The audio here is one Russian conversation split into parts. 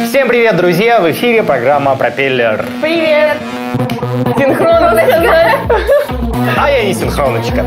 Всем привет, друзья! В эфире программа «Пропеллер». Привет! Синхронно сказали. А я не синхроночка.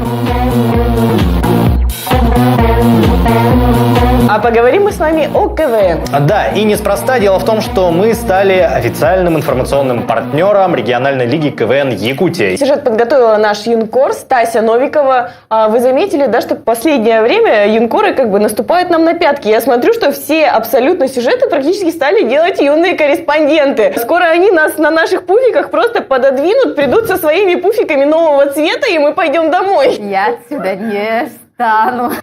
А поговорим мы с вами о КВН. Да, и неспроста. Дело в том, что мы стали официальным информационным партнером региональной лиги КВН Якутия. Сюжет подготовила наш юнкор Стася Новикова. А вы заметили, да, что в последнее время юнкоры как бы наступают нам на пятки? Я смотрю, что все абсолютно сюжеты практически стали делать юные корреспонденты. Скоро они нас на наших пуфиках просто пододвинут, придут со своими пуфиками нового цвета, и мы пойдем домой. Я отсюда не стану.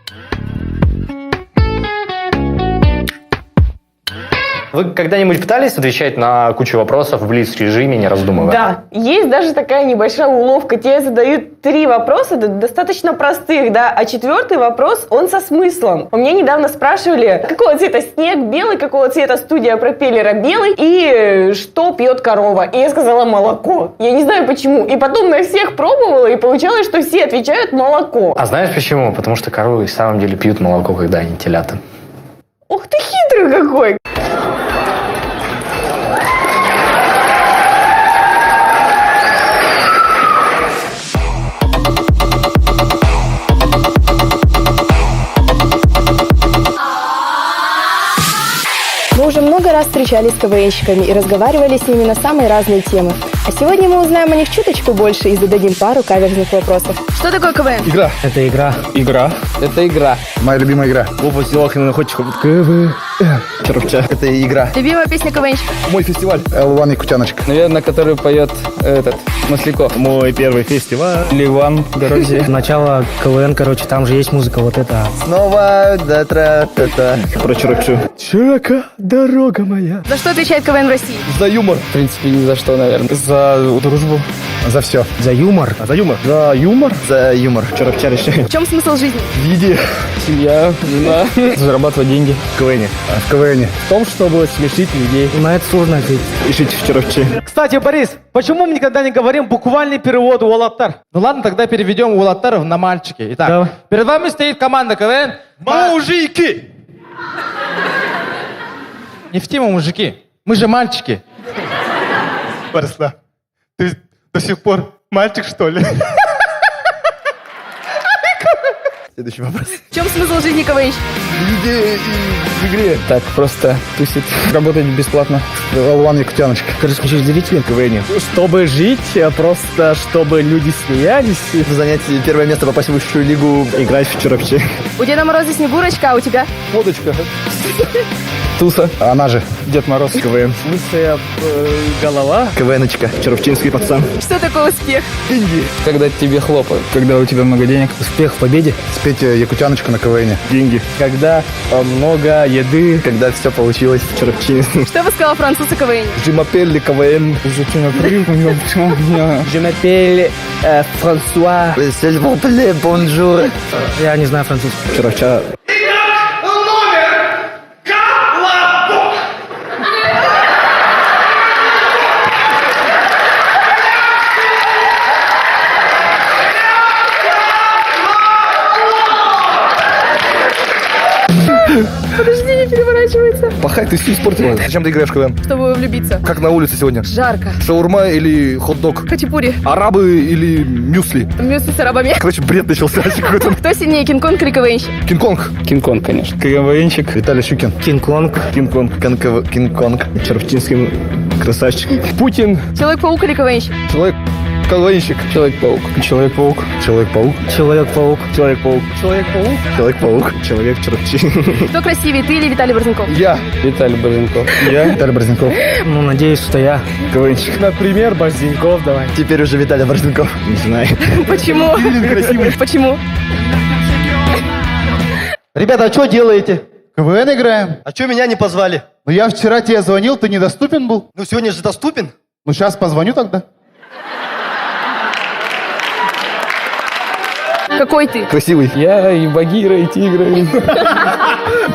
Вы когда-нибудь пытались отвечать на кучу вопросов в блиц-режиме, не раздумывая? Да, есть даже такая небольшая уловка. Тебе задают 3 вопроса, достаточно простых, да, а 4-й вопрос, он со смыслом. У меня недавно спрашивали, какого цвета снег, белый, какого цвета студия пропеллера, белый, и что пьет корова. И я сказала молоко. Я не знаю почему. И потом на всех пробовала, и получалось, что все отвечают молоко. А знаешь почему? Потому что коровы в самом деле пьют молоко, когда они телята. Ух ты хитрый какой! Мы уже много раз встречались с КВНщиками и разговаривали с ними на самые разные темы. А сегодня мы узнаем о них чуточку больше и зададим пару каверзных вопросов. Что такое КВН? Игра. Это игра. Игра. Это игра. Моя любимая игра. Вова Силахин находится КВН. Чаровча. Это игра. Любимая песня КВНщика? Мой фестиваль. Л1 Якутяночка. Наверное, который поет этот Масляков. Мой первый фестиваль. Ливан в городе. Начало КВН, короче, там же есть музыка вот эта. Снова да-тра-та-та. Про Чарокчу. Чака, дорога моя. За что отвечает КВН в России? За юмор. В принципе, ни за что, наверное. За дружбу. За все. За юмор. За юмор. За юмор. За юмор. Чаровча решает. В чем смысл жизни? В еде. Семья, жена. Зарабатывать деньги в КВН. В КВН. В том, чтобы смешить людей. На это сложно ответить. И жить в Чаровче. Кстати, Борис, почему мы никогда не говорим буквальный перевод «Уолаттар»? Ну ладно, тогда переведем «Уолаттаров» на «мальчики». Итак, Да. перед вами стоит команда КВН «Мужики». Не в тему мужики, мы же мальчики. Борислав, ты до сих пор мальчик, что ли? Следующий вопрос. В чем смысл жизни КВНщика? В еде и в игре. Так, просто тусит. Работать бесплатно. Л1 Якутяночка. Короче, включить зрителей в КВН. Чтобы жить, просто чтобы люди смеялись. Занять первое место, попасть в высшую лигу, играть в Чаровче. У Деда Мороза Снегурочка, а у тебя? Водочка. Туса. Она же. Дед Мороз. КВН. Лысая голова. КВНочка. Чаровчинский пацан. Что такое успех? Деньги. Когда тебе хлопают. Когда у тебя много денег. Успех в победе. Спеть Якутяночку на КВН. Деньги. Когда много еды. Когда все получилось в Чаровчине. Что бы сказал француз о КВН? Je m'appelle КВН. Je m'appelle Франсуа. S'il vous plaît, bonjour. Я не знаю французский. Чаровча. Подожди, не переворачивается. Пахай, ты все испортила. Зачем ты играешь в КВН? Чтобы влюбиться. Как на улице сегодня? Жарко. Шаурма или хот-дог? Хачапури. Арабы или мюсли? Мюсли с арабами. Короче, бред начался какой-то. Кто сильнее, Кинг-Конг или КВНщик? Кинг-Конг. Кинг-Конг, конечно. КВНщик. Виталий Щукин. Кинг-Конг. Кинг-Конг. Кинг-Конг. Чаровчинский красавчик. Путин. Человек-паук или КВНщик? Человек. КВНщик. Человек-паук. Человек-паук. Человек-паук. Человек-паук. Человек-паук. Человек-паук. Человек-паук. Человек-чаровчин. Кто красивее, ты или Виталий Борзняков? Я. Виталий Борзняков. Я. Виталий Борзняков. Ну, надеюсь, что я. КВНщик. Например, Борзняков давай. Теперь уже Виталий Борзняков. Не знаю. Почему? Красивый. Почему? Ребята, а что делаете? КВН играем. А чё меня не позвали? Ну я вчера тебе звонил, ты недоступен был. Ну сегодня же доступен. Ну сейчас позвоню тогда. Какой ты? Красивый. Я и Багира, и Тигра.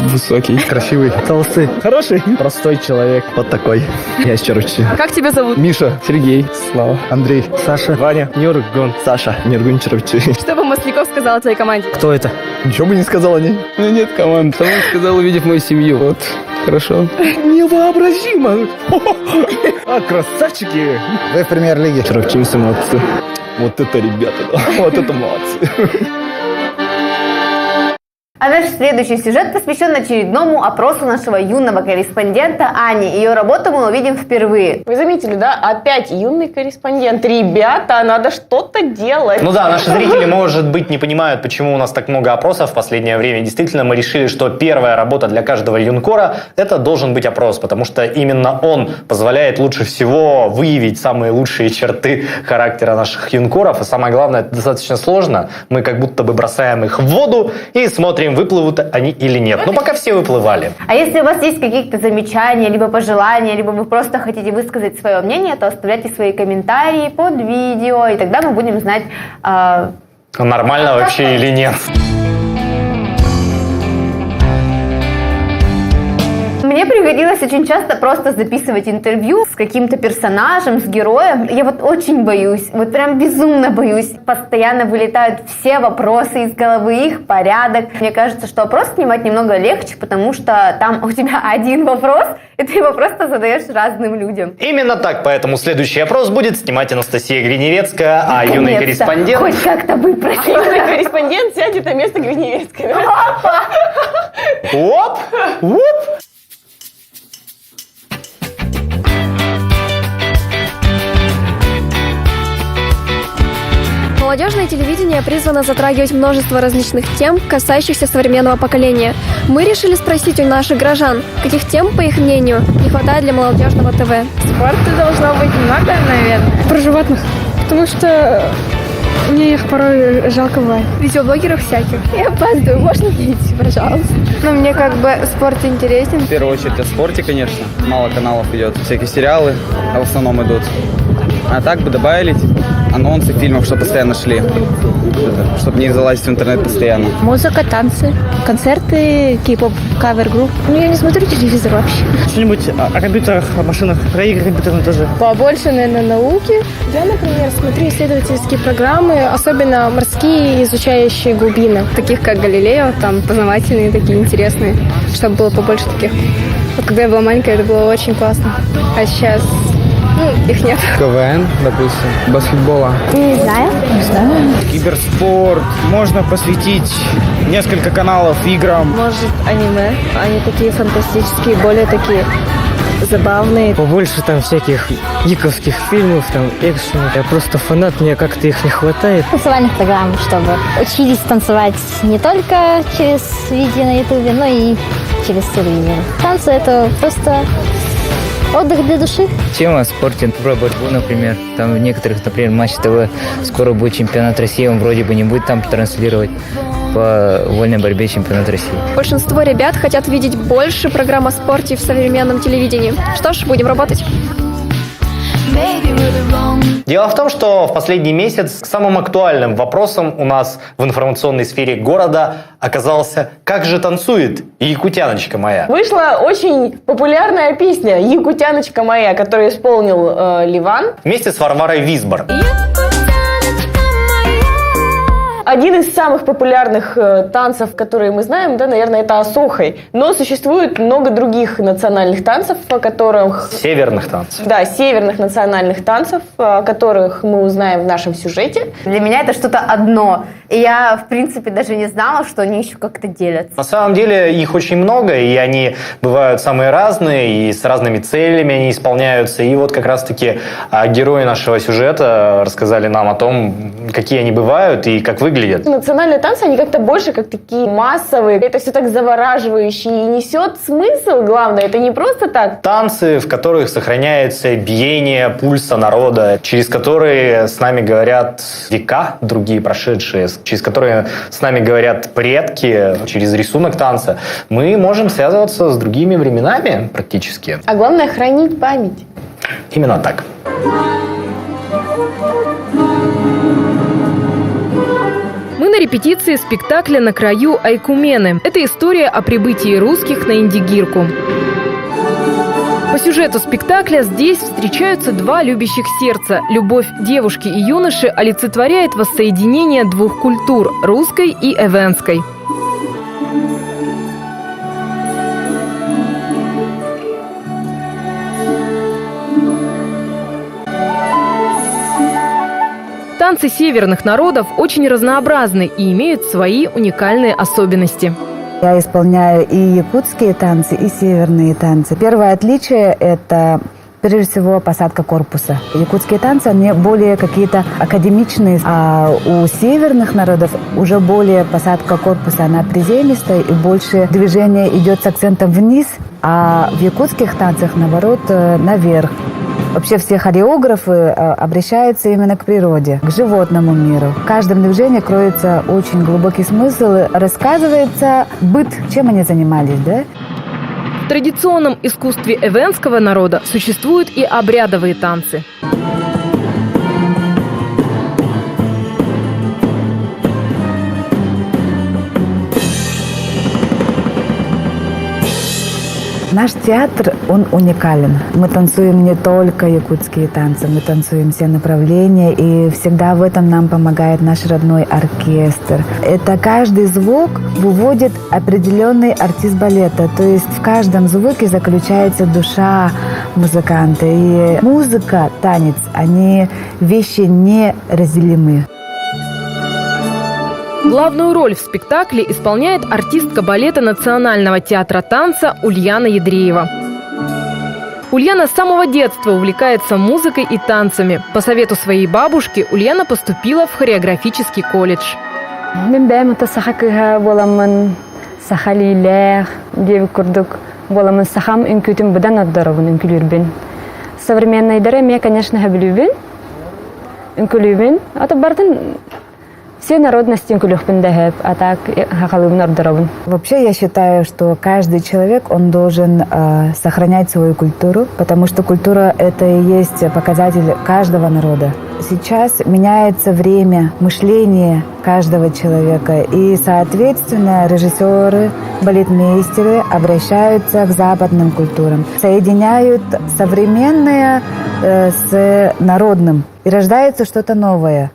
Высокий, красивый. Толстый. Хороший. Простой человек. Вот такой. Я из Чаручи. Как тебя зовут? Миша, Сергей, Слава, Андрей, Саша. Ваня, Нюргон. Саша, Нергун Чаручи. Что бы Масляков сказал о твоей команде? Кто это? Ничего бы не сказал о ней. Ну нет команд. Сам сказал, увидев мою семью. Вот, хорошо. Невообразимо. А, красавчики. Вы в премьер-лиге. Чаручимся, молодцы. Вот это ребята, да. Вот это молодцы. А наш следующий сюжет посвящен очередному опросу нашего юного корреспондента Ани. Ее работу мы увидим впервые. Вы заметили, да? Опять юный корреспондент. Ребята, надо что-то делать. Ну да, наши зрители, может быть, не понимают, почему у нас так много опросов в последнее время. Действительно, мы решили, что первая работа для каждого юнкора – это должен быть опрос, потому что именно он позволяет лучше всего выявить самые лучшие черты характера наших юнкоров. И самое главное, это достаточно сложно. Мы как будто бы бросаем их в воду и смотрим, выплывут они или нет. Но пока все выплывали. А если у вас есть какие-то замечания, либо пожелания, либо вы просто хотите высказать свое мнение, то оставляйте свои комментарии под видео, и тогда мы будем знать... Нормально вообще или нет. Мне приходилось очень часто просто записывать интервью с каким-то персонажем, с героем. Я вот очень боюсь, вот прям безумно боюсь. Постоянно вылетают все вопросы из головы, их порядок. Мне кажется, что опрос снимать немного легче, потому что там у тебя один вопрос, и ты его просто задаешь разным людям. Именно так, поэтому следующий опрос будет снимать Анастасия Гриневецкая, а Наконец-то. юный корреспондент... Хоть как-то выпросить. Юный корреспондент сядет на место Гриневецкой. Оп! Оп! Молодежное телевидение призвано затрагивать множество различных тем, касающихся современного поколения. Мы решили спросить у наших горожан, каких тем, по их мнению, не хватает для молодежного ТВ. Спорта должно быть много, наверное. Про животных, потому что мне их порой жалко бывает. Видеоблогеров всяких. Я опаздываю, можно мне идти, пожалуйста? Ну, мне как бы спорт интересен. В первую очередь о спорте, конечно. Мало каналов идет. Всякие сериалы в основном идут. А так бы добавили анонсы фильмов, чтобы постоянно шли. Чтобы не залазить в интернет постоянно. Музыка, танцы, концерты, кей-поп, кавер-групп. Ну, я не смотрю телевизор вообще. Что-нибудь о компьютерах, о машинах, про игры компьютерные тоже. Побольше, наверное, науки. Я, например, смотрю исследовательские программы, особенно морские, изучающие глубины. Таких, как Галилео, там познавательные, такие интересные. Чтобы было побольше таких. Вот когда я была маленькая, это было очень классно. А сейчас... их нет. КВН, допустим, баскетбола. Не знаю. Киберспорт. Можно посвятить несколько каналов играм. Может, аниме. Они такие фантастические, более такие забавные. Побольше там всяких гиковских фильмов, там экшенов. Я просто фанат, мне как-то их не хватает. Танцевальных программ, чтобы учились танцевать не только через видео на ютубе, но и через телевизор. Танцы — это просто отдых для души. Тема о спорте, про борьбу, например. Там в некоторых, например, Матч ТВ скоро будет чемпионат России, он вроде бы не будет там транслировать по вольной борьбе чемпионат России. Большинство ребят хотят видеть больше программ о спорте в современном телевидении. Что ж, будем работать. Дело в том, что в последний месяц самым актуальным вопросом у нас в информационной сфере города оказался «Как же танцует якутяночка моя?». Вышла очень популярная песня «Якутяночка моя», которую исполнил Ливан. Вместе с Варварой Визбор. Один из самых популярных танцев, которые мы знаем, да, наверное, это осохой. Но существует много других национальных танцев, о которых... Северных танцев. Да, северных национальных танцев, о которых мы узнаем в нашем сюжете. Для меня это что-то одно. И я, в принципе, даже не знала, что они еще как-то делятся. На самом деле их очень много, и они бывают самые разные, и с разными целями они исполняются. И вот как раз-таки герои нашего сюжета рассказали нам о том, какие они бывают и как выглядят. Национальные танцы, они как-то больше как такие массовые. Это все так завораживающе и несет смысл, главное. Это не просто так. Танцы, в которых сохраняется биение пульса народа, через которые с нами говорят века другие прошедшие, через которые с нами говорят предки, через рисунок танца. Мы можем связываться с другими временами практически. А главное, хранить память. Именно так. Мы на репетиции спектакля «На краю Айкумены». Это история о прибытии русских на Индигирку. По сюжету спектакля здесь встречаются два любящих сердца. Любовь девушки и юноши олицетворяет воссоединение двух культур – русской и эвенской. Танцы северных народов очень разнообразны и имеют свои уникальные особенности. Я исполняю и якутские танцы, и северные танцы. Первое отличие – это, прежде всего, посадка корпуса. Якутские танцы, они более какие-то академичные, а у северных народов уже более посадка корпуса, она приземистая, и больше движение идет с акцентом вниз, а в якутских танцах, наоборот, наверх. Вообще все хореографы обращаются именно к природе, к животному миру. В каждом движении кроется очень глубокий смысл. Рассказывается быт, чем они занимались, да? В традиционном искусстве эвенского народа существуют и обрядовые танцы. Наш театр, он уникален. Мы танцуем не только якутские танцы, мы танцуем все направления, и всегда в этом нам помогает наш родной оркестр. Это каждый звук выводит определенный артист балета, то есть в каждом звуке заключается душа музыканта. И музыка, танец, они вещи неразделимы. Главную роль в спектакле исполняет артистка балета Национального театра танца Ульяна Ядреева. Ульяна с самого детства увлекается музыкой и танцами. По совету своей бабушки Ульяна поступила в хореографический колледж. Современные дарами, конечно, все народности а так Вообще, я считаю, что каждый человек, он должен сохранять свою культуру, потому что культура – это и есть показатель каждого народа. Сейчас меняется время мышления каждого человека, и, соответственно, режиссеры, балетмейстеры обращаются к западным культурам, соединяют современное с народным, и рождается что-то новое.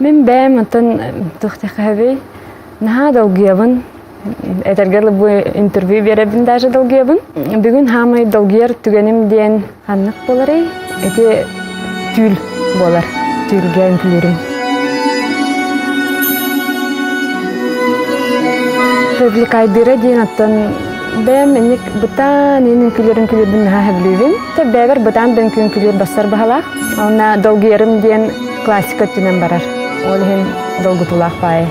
Мен бәм антон тухтахави наха долгиябын. Этергеле бу интервью беребин даже долгиябын. Бүгүн хамай долгияр түгеним ден ханнык болары. Эти тюл болар. Тюлгә инклюрим. Привлекайдыра ден антон бәм эник бутан инклюрим клюрбин наха хаблювин. Та бәгер бутан бен клюр басар бахалах. Она долгиярым ден классика түнен барар. Олхин долго тулах пае.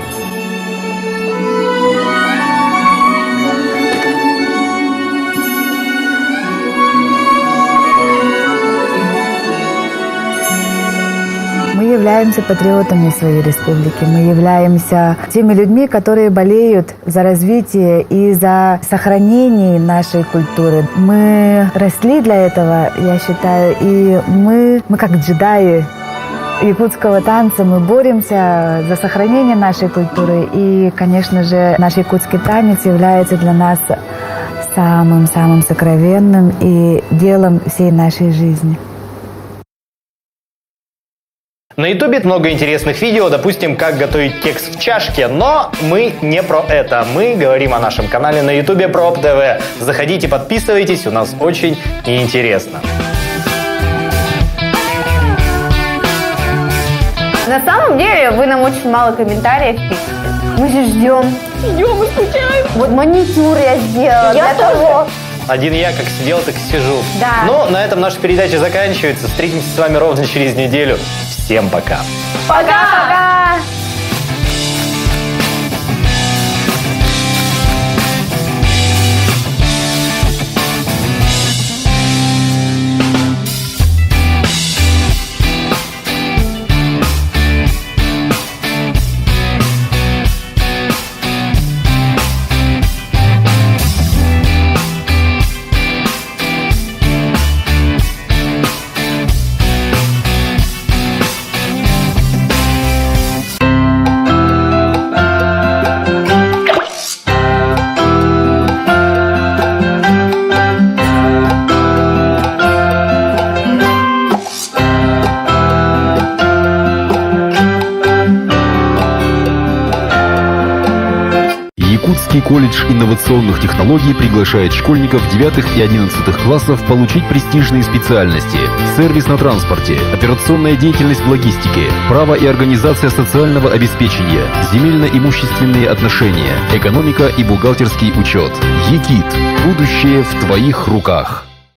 Мы являемся патриотами своей республики. Мы являемся теми людьми, которые болеют за развитие и за сохранение нашей культуры. Мы росли для этого, я считаю, и мы как джедаи якутского танца, мы боремся за сохранение нашей культуры. И, конечно же, наш якутский танец является для нас самым-самым сокровенным и делом всей нашей жизни. На ютубе много интересных видео, допустим, как готовить кекс в чашке, но мы не про это. Мы говорим о нашем канале на ютубе Проб ТВ. Заходите, подписывайтесь, у нас очень интересно. На самом деле, вы нам очень мало комментариев пишете. Мы же ждем. Ждем и скучаем. Вот маникюр я сделала. Я тоже. Один я как сидел, так и сижу. Да. Но на этом наша передача заканчивается. Встретимся с вами ровно через неделю. Всем пока. Пока-пока. Якутский колледж инновационных технологий приглашает школьников 9 и 11 классов получить престижные специальности: сервис на транспорте, операционная деятельность в логистике, право и организация социального обеспечения, земельно-имущественные отношения, экономика и бухгалтерский учет. ЕКИТ. Будущее в твоих руках.